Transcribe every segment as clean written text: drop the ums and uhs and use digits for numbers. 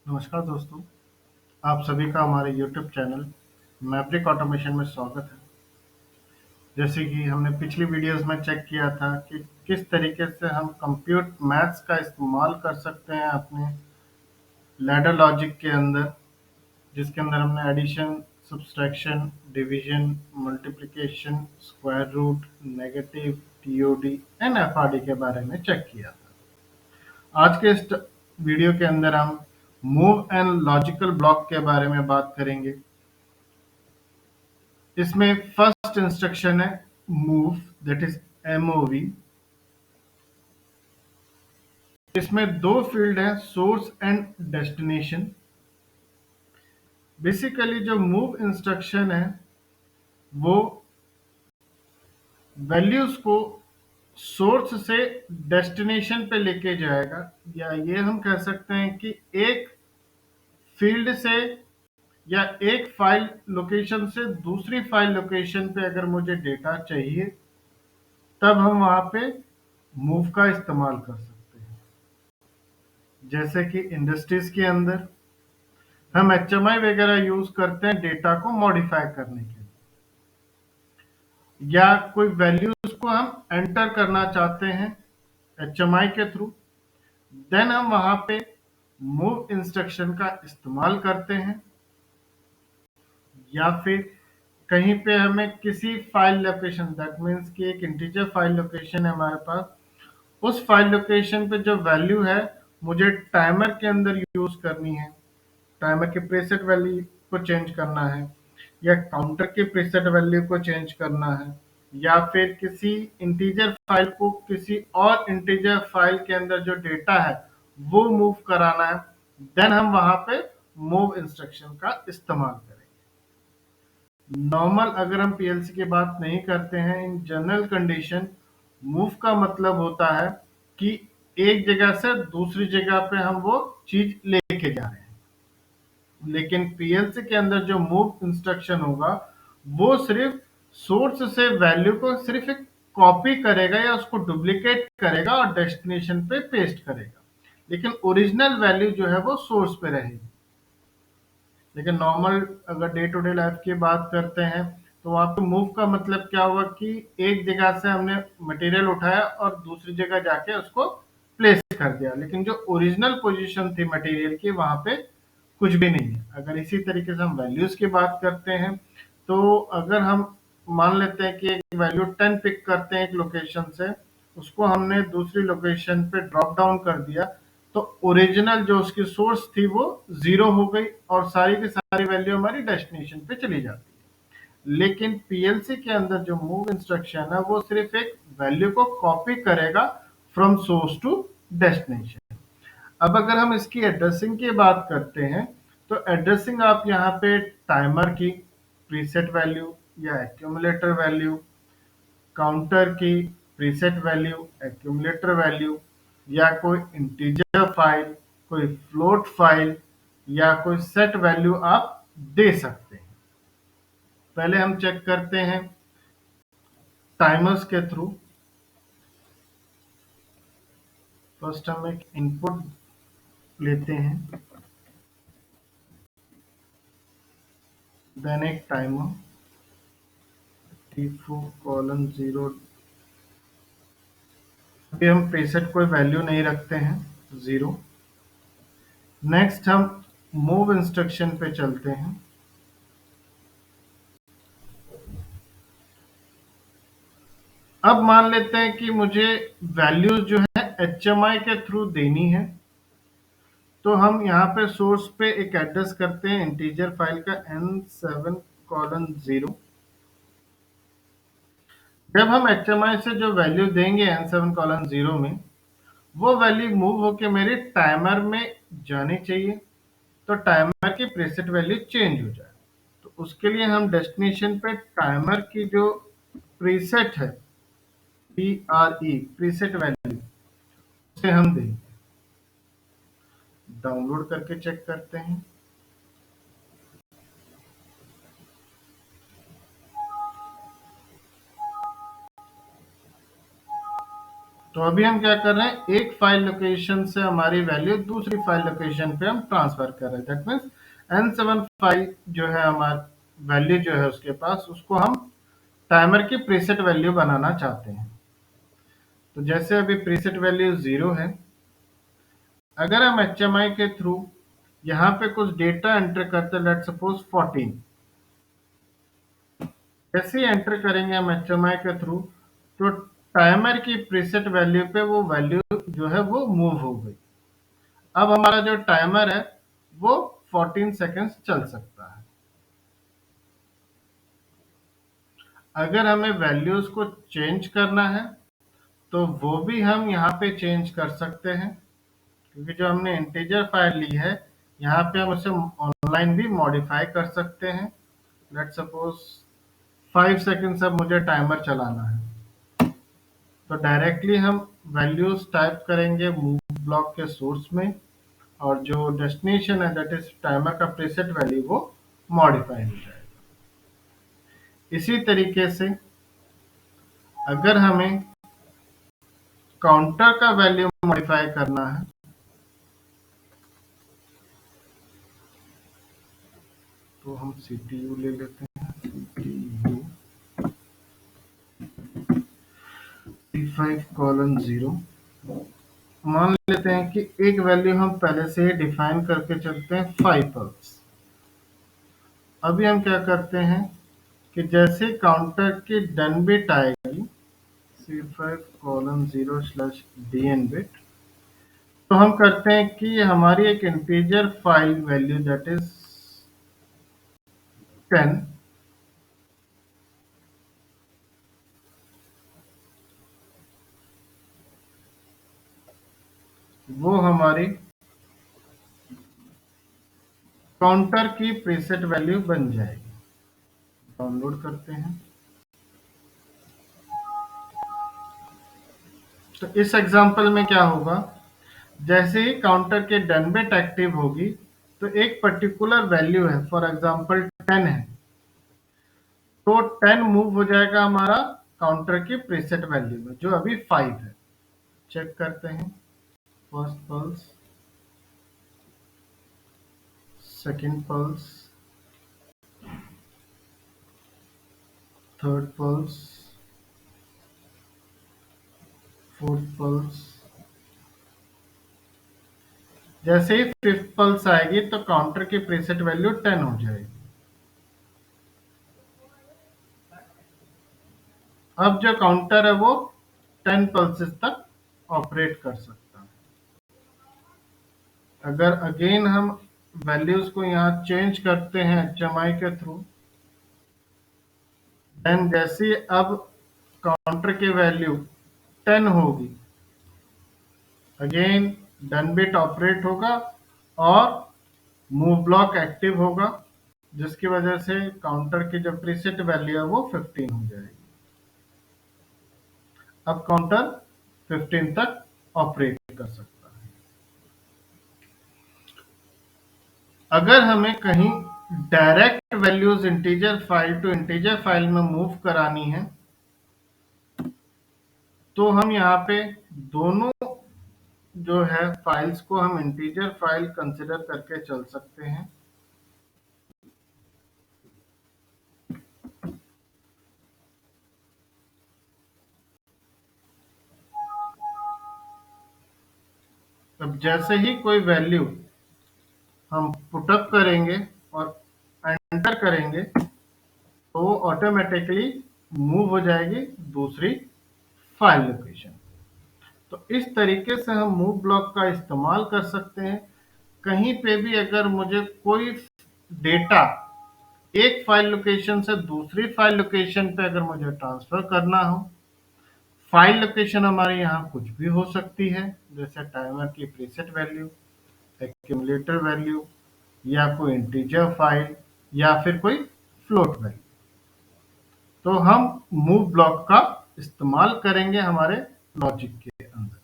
नमस्कार दोस्तों, आप सभी का हमारे यूट्यूब चैनल मैब्रिक ऑटोमेशन में स्वागत है। जैसे कि हमने पिछली वीडियोस में चेक किया था कि किस तरीके से हम कंप्यूट मैथ्स का इस्तेमाल कर सकते हैं अपने लैडर लॉजिक के अंदर, जिसके अंदर हमने addition, subtraction, division, multiplication, square root, negative, TOD and FRD के बारे में चेक किया था। आज के इस वीडियो के अंदर हम मूव एंड लॉजिकल ब्लॉक के बारे में बात करेंगे। इसमें फर्स्ट इंस्ट्रक्शन है मूव, दैट इज एमओवी। इसमें दो फील्ड है, सोर्स एंड डेस्टिनेशन। बेसिकली जो मूव इंस्ट्रक्शन है वो वैल्यूज को सोर्स से डेस्टिनेशन पे लेके जाएगा, या ये हम कह सकते हैं कि एक फील्ड से या एक फाइल लोकेशन से दूसरी फाइल लोकेशन पे अगर मुझे डेटा चाहिए तब हम वहां पे मूव का इस्तेमाल कर सकते हैं। जैसे कि इंडस्ट्रीज के अंदर हम एचएमआई वगैरह यूज करते हैं डेटा को मॉडिफाई करने के लिए, या कोई वैल्यूज को हम एंटर करना चाहते हैं एचएमआई के थ्रू, देन हम वहां पे मूव इंस्ट्रक्शन का इस्तेमाल करते हैं। या फिर कहीं पे हमें किसी फाइल लोकेशन, दैट मीन्स कि एक इंटीजर फाइल लोकेशन है हमारे पास, उस फाइल लोकेशन पे जो वैल्यू है मुझे टाइमर के अंदर यूज करनी है, टाइमर के प्रीसेट वैल्यू को चेंज करना है, या काउंटर के प्रीसेट वैल्यू को चेंज करना है, या फिर किसी इंटीजर फाइल को किसी और इंटीजर फाइल के अंदर जो डेटा है वो मूव कराना है, देन हम वहां पे मूव इंस्ट्रक्शन का इस्तेमाल करेंगे। नॉर्मल अगर हम पीएलसी की बात नहीं करते हैं, इन जनरल कंडीशन मूव का मतलब होता है कि एक जगह से दूसरी जगह पे हम वो चीज लेके जा रहे हैं। लेकिन पीएलसी के अंदर जो मूव इंस्ट्रक्शन होगा वो सिर्फ सोर्स से वैल्यू को सिर्फ एक कॉपी करेगा या उसको डुप्लीकेट करेगा और डेस्टिनेशन पे पेस्ट करेगा, लेकिन ओरिजिनल वैल्यू जो है वो सोर्स पे रहेगी। लेकिन नॉर्मल अगर डे टू डे लाइफ की बात करते हैं तो वहाँ पे मूव का मतलब क्या हुआ कि एक जगह से हमने मटेरियल उठाया और दूसरी जगह जाके उसको प्लेस कर दिया, लेकिन जो ओरिजिनल पोजीशन थी मटेरियल की वहाँ पे कुछ भी नहीं है। अगर इसी तरीके से हम वैल्यूज की बात करते हैं तो अगर हम मान लेते हैं कि एक वैल्यू 10 पिक करते हैं एक लोकेशन से, उसको हमने दूसरी लोकेशन पे ड्रॉप डाउन कर दिया, तो ओरिजिनल जो उसकी सोर्स थी वो 0 हो गई और सारी की सारी वैल्यू हमारी डेस्टिनेशन पे चली जाती है। लेकिन पीएलसी के अंदर जो मूव इंस्ट्रक्शन है वो सिर्फ एक वैल्यू को कॉपी करेगा फ्रॉम सोर्स टू डेस्टिनेशन। अब अगर हम इसकी एड्रेसिंग की बात करते हैं तो एड्रेसिंग आप यहाँ पे टाइमर की प्रीसेट वैल्यू या एक्यूमुलेटर वैल्यू, काउंटर की प्रीसेट वैल्यू, एक्यूमुलेटर वैल्यू, या कोई इंटीजर फाइल, कोई फ्लोट फाइल, या कोई सेट वैल्यू आप दे सकते हैं। पहले हम चेक करते हैं टाइमर्स के थ्रू। फर्स्ट हम एक इनपुट लेते हैं, देन एक टाइमर T4:0। अभी हम प्रीसेट कोई वैल्यू नहीं रखते हैं, 0। नेक्स्ट हम मूव इंस्ट्रक्शन पे चलते हैं। अब मान लेते हैं कि मुझे वैल्यूज जो है एचएमआई के थ्रू देनी है, तो हम यहाँ पे सोर्स पे एक एड्रेस करते हैं इंटीजर फाइल का n7:0। जब हम एचएमआई से जो वैल्यू देंगे n7:0 में, वो वैल्यू मूव होके मेरे टाइमर में जानी चाहिए, तो टाइमर की प्रीसेट वैल्यू चेंज हो जाए। तो उसके लिए हम डेस्टिनेशन पे टाइमर की जो प्रीसेट है, प्रीसेट वैल्यू, उसे हम देंगे। डाउनलोड करके चेक करते हैं। तो अभी हम क्या कर रहे हैं, एक फाइल लोकेशन से हमारी वैल्यू दूसरी फाइल लोकेशन पे हम ट्रांसफर कर रहे हैं। दैट मीन्स N7 फाइल जो है हमारी वैल्यू जो है उसके पास, उसको हम टाइमर की प्रीसेट वैल्यू बनाना चाहते हैं। तो जैसे अभी प्रीसेट वैल्यू 0 है, अगर हम HMI के थ्रू यहाँ पे कुछ डेटा एंटर करते हैं, लेट सपोज 14, जैसे ही एंटर करेंगे हम HMI के थ्रू, तो टाइमर की प्रीसेट वैल्यू पे वो वैल्यू जो है वो मूव हो गई। अब हमारा जो टाइमर है वो 14 सेकेंड्स चल सकता है। अगर हमें वैल्यूज को चेंज करना है तो वो भी हम यहाँ पे चेंज कर सकते हैं, क्योंकि जो हमने इंटीजर फाइल ली है यहाँ पे हम उसे ऑनलाइन भी मॉडिफाई कर सकते हैं। लेट सपोज 5 सेकेंड्स अब मुझे टाइमर चलाना है, तो डायरेक्टली हम वैल्यूज टाइप करेंगे मूव ब्लॉक के सोर्स में, और जो डेस्टिनेशन है दैट इज टाइमर का प्रीसेट वैल्यू वो मॉडिफाई हो जाएगा। इसी तरीके से अगर हमें काउंटर का वैल्यू मॉडिफाई करना है, तो हम सीपीयू ले लेते हैं, सीपीयू P5:0। मान लेते हैं कि एक वैल्यू हम पहले से ही डिफाइन करके चलते हैं 5 पल्स। अभी हम क्या करते हैं कि जैसे काउंटर की डन बिट आएगी C5:0/dn बिट, तो हम करते हैं कि हमारी एक integer file value that is 10, वो हमारी काउंटर की प्रीसेट वैल्यू बन जाएगी। डाउनलोड करते हैं। तो इस एग्जांपल में क्या होगा, जैसे ही काउंटर के डन बिट एक्टिव होगी तो एक पर्टिकुलर वैल्यू है, फॉर एग्जांपल 10 है, तो 10 मूव हो जाएगा हमारा काउंटर की प्रीसेट वैल्यू में जो अभी 5 है। चेक करते हैं, first pulse, second pulse, third pulse, fourth pulse. जैसे ही फिफ्थ पल्स आएगी तो काउंटर की प्रीसेट वैल्यू 10 हो जाएगी। अब जो काउंटर है वो 10 पल्सेस तक ऑपरेट कर सकता है। अगर अगेन हम वैल्यूज को यहाँ चेंज करते हैं HMI के थ्रू, देन जैसे अब काउंटर की वैल्यू 10 होगी, अगेन डन बिट ऑपरेट होगा और मूव ब्लॉक एक्टिव होगा, जिसकी वजह से काउंटर की जो प्रीसेट वैल्यू है वो 15 हो जाएगी। अब काउंटर 15 तक ऑपरेट कर सकता है। अगर हमें कहीं direct values integer file to integer file में मूव करानी है, तो हम यहाँ पे दोनों जो है फाइल्स को हम इंटीजर फाइल कंसिडर करके चल सकते हैं। अब जैसे ही कोई वैल्यू हम पुटअप करेंगे और एंटर करेंगे तो वो ऑटोमेटिकली मूव हो जाएगी दूसरी फाइल लोकेशन। तो इस तरीके से हम मूव ब्लॉक का इस्तेमाल कर सकते हैं। कहीं पे भी अगर मुझे कोई डेटा एक फाइल लोकेशन से दूसरी फाइल लोकेशन पे अगर मुझे ट्रांसफर करना हो, फाइल लोकेशन हमारे यहाँ कुछ भी हो सकती है, जैसे टाइमर की प्रीसेट वैल्यू, एक्यूमुलेटर वैल्यू, या कोई इंटीजर फाइल, या फिर कोई फ्लोट वैल्यू। तो हम मूव ब्लॉक का इस्तेमाल करेंगे हमारे लॉजिक के अंदर।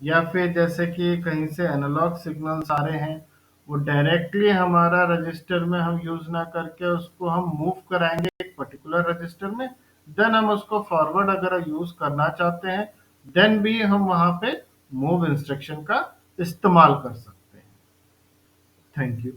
या फिर जैसे कि कहीं से एनालॉग सिग्नल्स आ रहे हैं, वो डायरेक्टली हमारा रजिस्टर में हम यूज ना करके उसको हम मूव कराएंगे एक पर्टिकुलर रजिस्टर में, देन हम उसको फॉरवर्ड अगर यूज करना चाहते हैं देन भी हम वहां पे मूव इंस्ट्रक्शन का इस्तेमाल कर सकते हैं। Thank you.